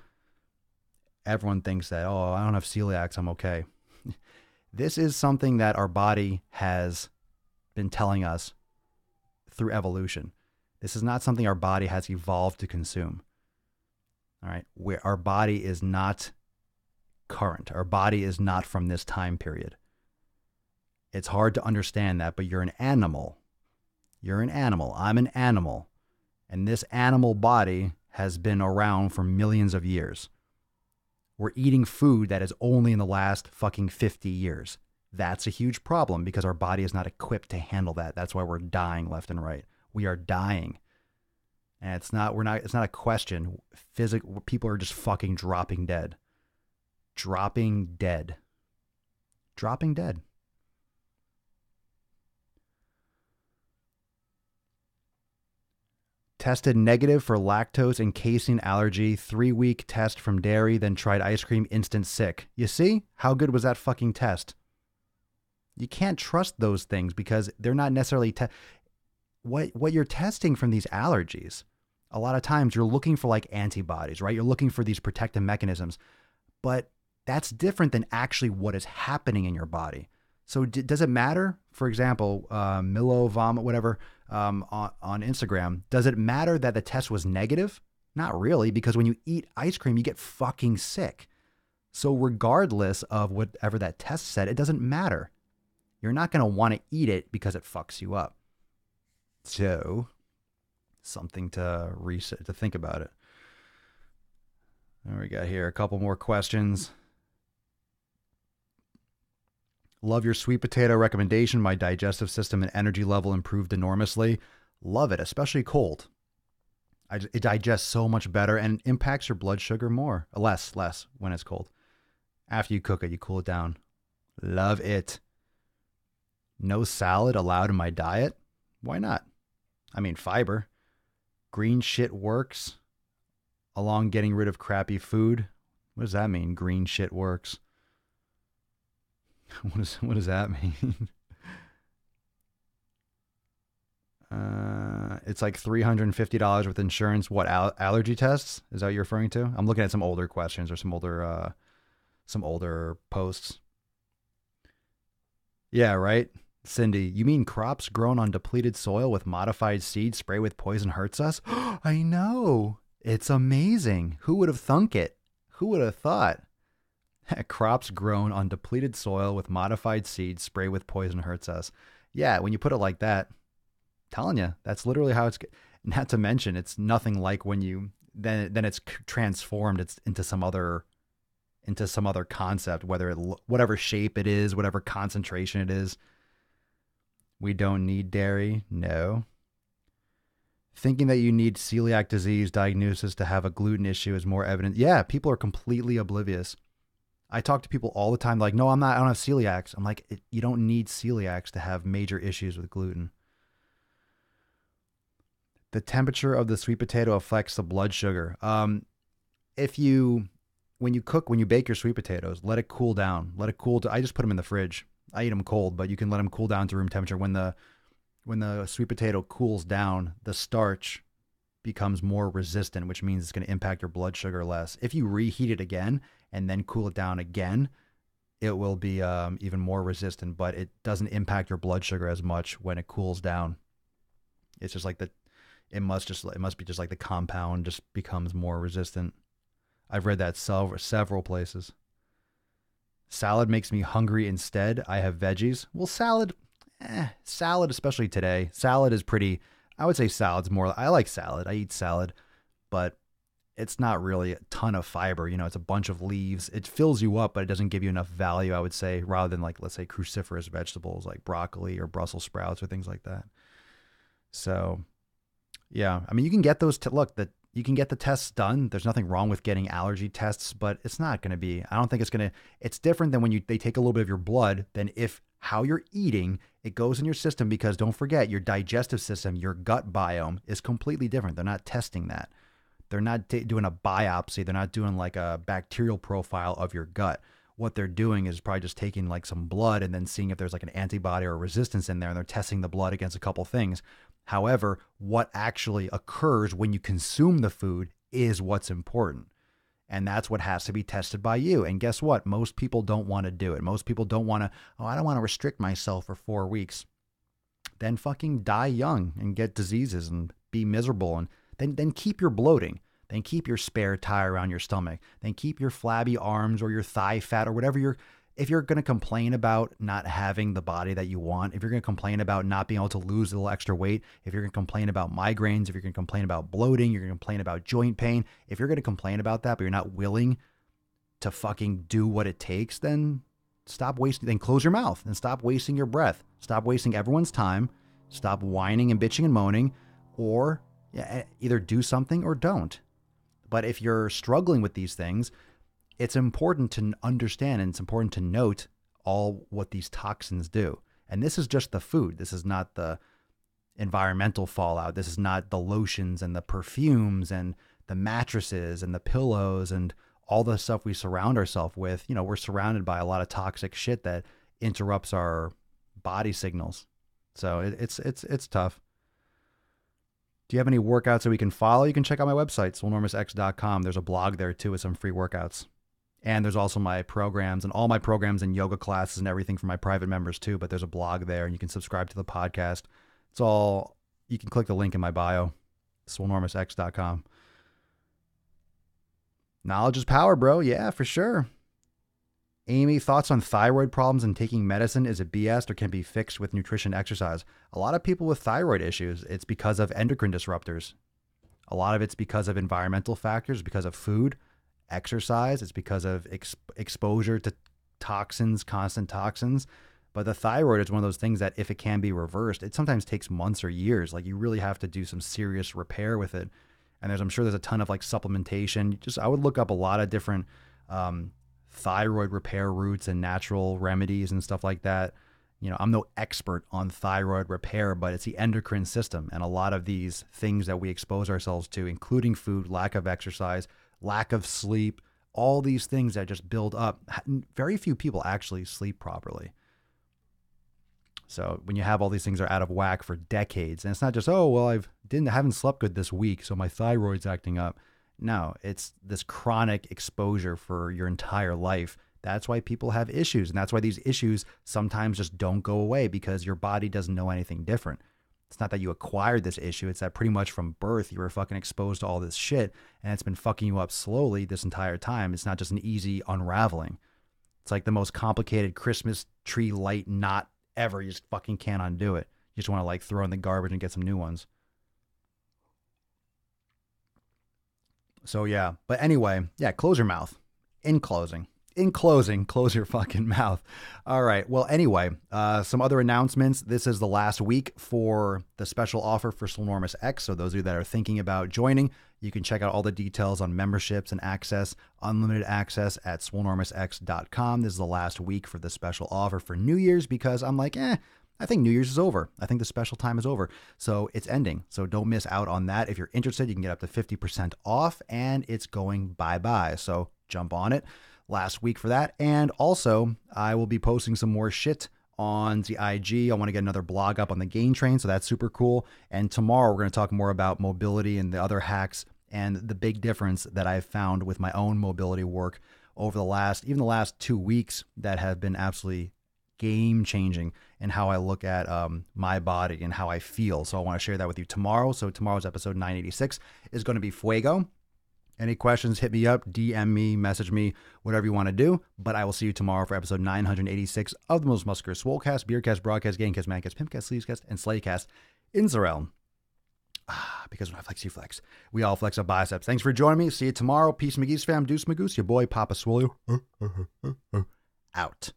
Everyone thinks that, oh, I don't have celiac, I'm okay. This is something that our body has been telling us through evolution. This is not something our body has evolved to consume. All right. Our body is not current. Our body is not from this time period. It's hard to understand that, but you're an animal. You're an animal. I'm an animal. And this animal body has been around for millions of years. We're eating food that is only in the last fucking 50 years. That's a huge problem because our body is not equipped to handle that. That's why we're dying left and right. We are dying. And it's not a question. People are just fucking dropping dead. Dropping dead. Dropping dead. Tested negative for lactose and casein allergy, 3-week test from dairy, then tried ice cream, instant sick. You see? How good was that fucking test? You can't trust those things because they're not necessarily what you're testing from these allergies. A lot of times you're looking for like antibodies, right? You're looking for these protective mechanisms, but that's different than actually what is happening in your body. So does it matter? For example, Milo Vomit, whatever, on Instagram, does it matter that the test was negative? Not really, because when you eat ice cream, you get fucking sick. So regardless of whatever that test said, it doesn't matter. You're not going to want to eat it because it fucks you up. So something to think about it. There we got here a couple more questions. Love your sweet potato recommendation. My digestive system and energy level improved enormously. Love it, especially cold. It digests so much better and impacts your blood sugar more. Less when it's cold. After you cook it, you cool it down. Love it. No salad allowed in my diet? Why not? I mean, fiber. Green shit works. Along getting rid of crappy food. What does that mean? Green shit works. What does that mean? It's like $350 with insurance. What, allergy tests? Is that what you're referring to? I'm looking at some older questions or some older posts. Yeah, right. Cindy, you mean crops grown on depleted soil with modified seeds sprayed with poison hurts us? I know. It's amazing. Who would have thunk it? Who would have thought? Crops grown on depleted soil with modified seeds sprayed with poison hurts us. Yeah, when you put it like that, I'm telling you, that's literally how it's. Not to mention, it's nothing like when you then it's transformed into some other concept, whatever shape it is, whatever concentration it is. We don't need dairy. No. Thinking that you need celiac disease diagnosis to have a gluten issue is more evident. Yeah, people are completely oblivious. I talk to people all the time like, no, I don't have celiacs. I'm like, you don't need celiacs to have major issues with gluten. The temperature of the sweet potato affects the blood sugar. When you bake your sweet potatoes, let it cool down. I just put them in the fridge. I eat them cold, but you can let them cool down to room temperature. When the sweet potato cools down, the starch becomes more resistant, which means it's going to impact your blood sugar less. If you reheat it again and then cool it down again, it will be even more resistant, but it doesn't impact your blood sugar as much when it cools down. It's just like it must be just like the compound just becomes more resistant. I've read that several places. Salad makes me hungry instead. I have veggies. Well, salad, especially today. Salad is pretty, I would say salad's more, I like salad. I eat salad, but it's not really a ton of fiber. It's a bunch of leaves. It fills you up, but it doesn't give you enough value, I would say, rather than like, let's say, cruciferous vegetables like broccoli or Brussels sprouts or things like that. So, yeah, I mean, you can get those. You can get the tests done. There's nothing wrong with getting allergy tests, but it's not going to be. I don't think it's going to. It's different than when they take a little bit of your blood. Than if how you're eating, it goes in your system, because don't forget, your digestive system, your gut biome is completely different. They're not testing that. They're not doing a biopsy. They're not doing like a bacterial profile of your gut. What they're doing is probably just taking like some blood and then seeing if there's like an antibody or resistance in there, and they're testing the blood against a couple things. However, what actually occurs when you consume the food is what's important. And that's what has to be tested by you. And guess what? Most people don't want to do it. Most people don't want to, I don't want to restrict myself for 4 weeks. Then fucking die young and get diseases and be miserable. And then keep your bloating. Then keep your spare tire around your stomach. Then keep your flabby arms or your thigh fat or whatever if you're going to complain about not having the body that you want, if you're going to complain about not being able to lose a little extra weight, if you're going to complain about migraines, if you're going to complain about bloating, you're going to complain about joint pain, if you're going to complain about that, but you're not willing to fucking do what it takes, then stop wasting, then close your mouth and stop wasting your breath. Stop wasting everyone's time. Stop whining and bitching and moaning, or either do something or don't. But if you're struggling with these things, it's important to understand, and it's important to note all what these toxins do. And this is just the food. This is not the environmental fallout. This is not the lotions and the perfumes and the mattresses and the pillows and all the stuff we surround ourselves with. We're surrounded by a lot of toxic shit that interrupts our body signals. So it's tough. Do you have any workouts that we can follow? You can check out my website, swolenormousx.com. There's a blog there too with some free workouts. And there's also my programs and all my programs and yoga classes and everything for my private members too. But there's a blog there, and you can subscribe to the podcast. It's all, you can click the link in my bio, swolenormousx.com. Knowledge is power, bro. Yeah, for sure. Amy, thoughts on thyroid problems and taking medicine? Is it BS or can be fixed with nutrition, exercise? A lot of people with thyroid issues, it's because of endocrine disruptors. A lot of it's because of environmental factors, because of food, exercise. It's because of exposure to toxins, constant toxins. But the thyroid is one of those things that if it can be reversed, it sometimes takes months or years. Like you really have to do some serious repair with it. And I'm sure there's a ton of like supplementation. I would look up a lot of different thyroid repair routes and natural remedies and stuff like that. I'm no expert on thyroid repair, but it's the endocrine system. And a lot of these things that we expose ourselves to, including food, lack of exercise, lack of sleep, all these things that just build up. Very few people actually sleep properly. So when you have all these things are out of whack for decades, and it's not just, I haven't slept good this week, so my thyroid's acting up. No, it's this chronic exposure for your entire life. That's why people have issues. And that's why these issues sometimes just don't go away, because your body doesn't know anything different. It's not that you acquired this issue. It's that pretty much from birth, you were fucking exposed to all this shit, and it's been fucking you up slowly this entire time. It's not just an easy unraveling. It's like the most complicated Christmas tree light knot ever. You just fucking can't undo it. You just want to like throw in the garbage and get some new ones. So yeah, but anyway, close your mouth. In closing, close your fucking mouth. All right. Well, anyway, some other announcements. This is the last week for the special offer for Swolenormous X. So those of you that are thinking about joining, you can check out all the details on memberships and access, unlimited access at swolenormousx.com. This is the last week for the special offer for New Year's, because I'm like, I think New Year's is over. I think the special time is over. So it's ending. So don't miss out on that. If you're interested, you can get up to 50% off, and it's going bye-bye. So jump on it. Last week for that. And also, I will be posting some more shit on the IG. I want to get another blog up on the Gain Train, so that's super cool. And tomorrow, we're going to talk more about mobility and the other hacks and the big difference that I've found with my own mobility work over the last 2 weeks that have been absolutely game-changing in how I look at my body and how I feel. So I want to share that with you tomorrow. So tomorrow's episode 986 is going to be Fuego. Any questions, hit me up, DM me, message me, whatever you want to do. But I will see you tomorrow for episode 986 of the Most Muscular Swolecast, Beardcast, Broadcast, Gamecast, Mancast, Pimpcast, Sleevescast, and Slaycast in the realm. because when I flex, you flex. We all flex our biceps. Thanks for joining me. See you tomorrow. Peace, McGee's fam. Deuce, Magoose. Your boy, Papa Swole. Out.